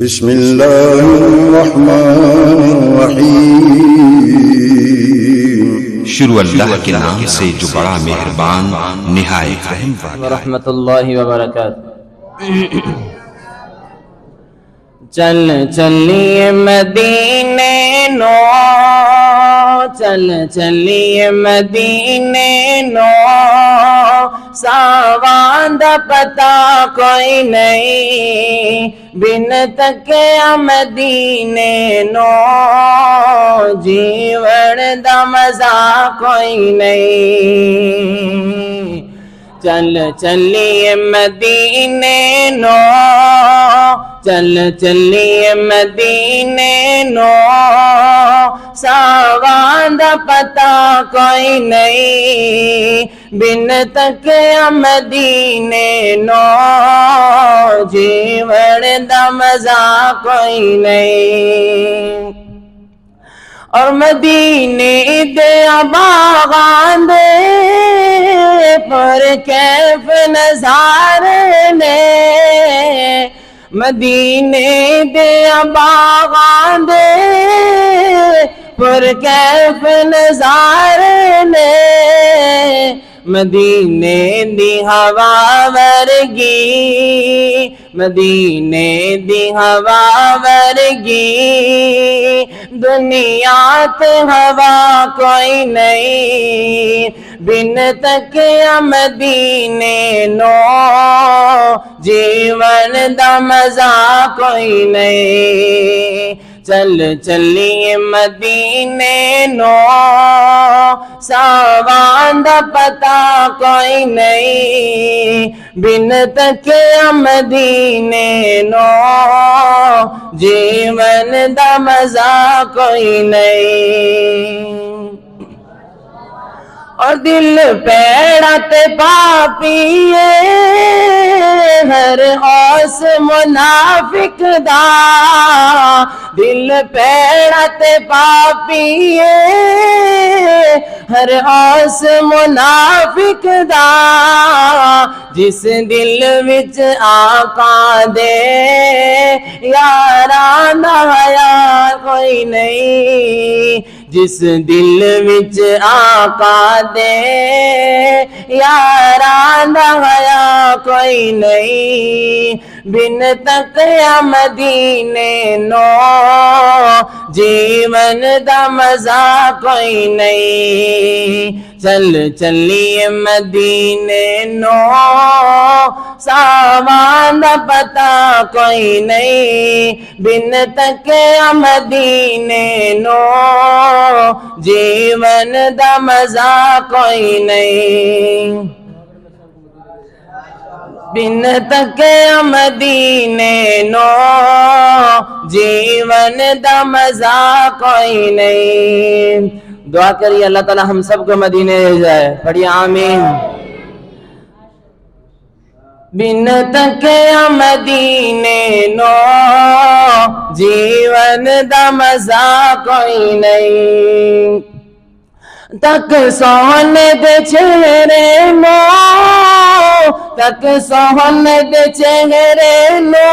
بسم اللہ الرحمن الرحیم۔ شروع اللہ کے نام سے جو بڑا مہربان نہایت رحم والا۔ ورحمۃ اللہ وبرکاتہ۔ چل چلیے مدینے نو، چل چلیے مدینے نو، ساواں دا پتا کوئی نہیں، بن تکے مدینے نو، جیون دا مزہ کوئی نہیں۔ چل چلیے مدینے نو، چل چلیے مدینے نو، ساواں دا پتا کوئی نہیں، بن تکے مدینے نو، جیون دا مزہ کوئی نہیں۔ اور مدینے دے باغاں دے پر کیف نظارے نے، مدینے دے باغاں دے پر کیف نظارے نے، مدینے دی ہوا ورگی، مدینے دی ہوا ورگی، دنیا تے ہوا کوئی نہیں، بن تکے مدینے نو، جیون دا مزہ کوئی نہیں۔ چل چلیے مدینے نو، ساواں دا پتا کوئی نہیں، بن تکے مدینے نو، جیون دا مزہ کوئی نہیں۔ اور دل پیڑا تے پاپیے، ہر ہوس منافق دا، دل پیڑا تے پاپیے، ہر ہوس منافق دا، جس دل وچ آقا دے یاراں دا حیا کوئی نہیں، جس دل وچ آقا دے یاراں دا حیا کوئی نہیں، بن تکے مدینے نو، جیون دا مزہ کوئی نہیں۔ چل چلیے مدینے نو، ساواں دا پتا کوئی نہیں، بن تکے مدینے نو، جیون دا مزہ کوئی نہیں، بن تکے مدینے نو، جیون دا مزہ کوئی نہیں۔ دعا کریے اللہ تعالی ہم سب کو مدینے لے جائے، پڑھیے آمین۔ بن تکے مدینے نو، جیون دا مزہ کوئی نہیں۔ تک سونے دے چہرے نو، تک سونے دے چہرے نو،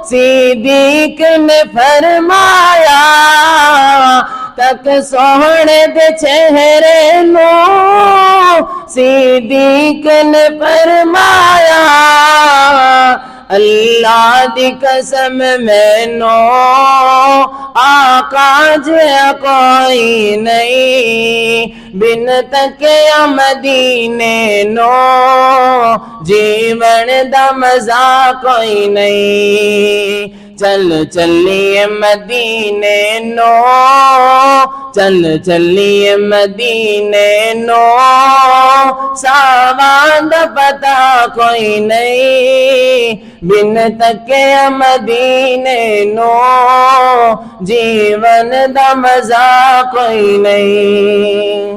صدیق نے فرمایا، تک سونے دے چہرے نو، صدیق نے فرمایا، اللہ دی قسم مینو آقا جیا کوئی نہیں، بن تکے مدینے نو، جیون دا مزہ کوئی نہیں۔ چل چلیے مدینے نو، چل چلیے مدینے نو، ساواں دا پتا کوئی نہیں، بن تکے مدینے نو، جیون دا مزہ کوئی نہیں۔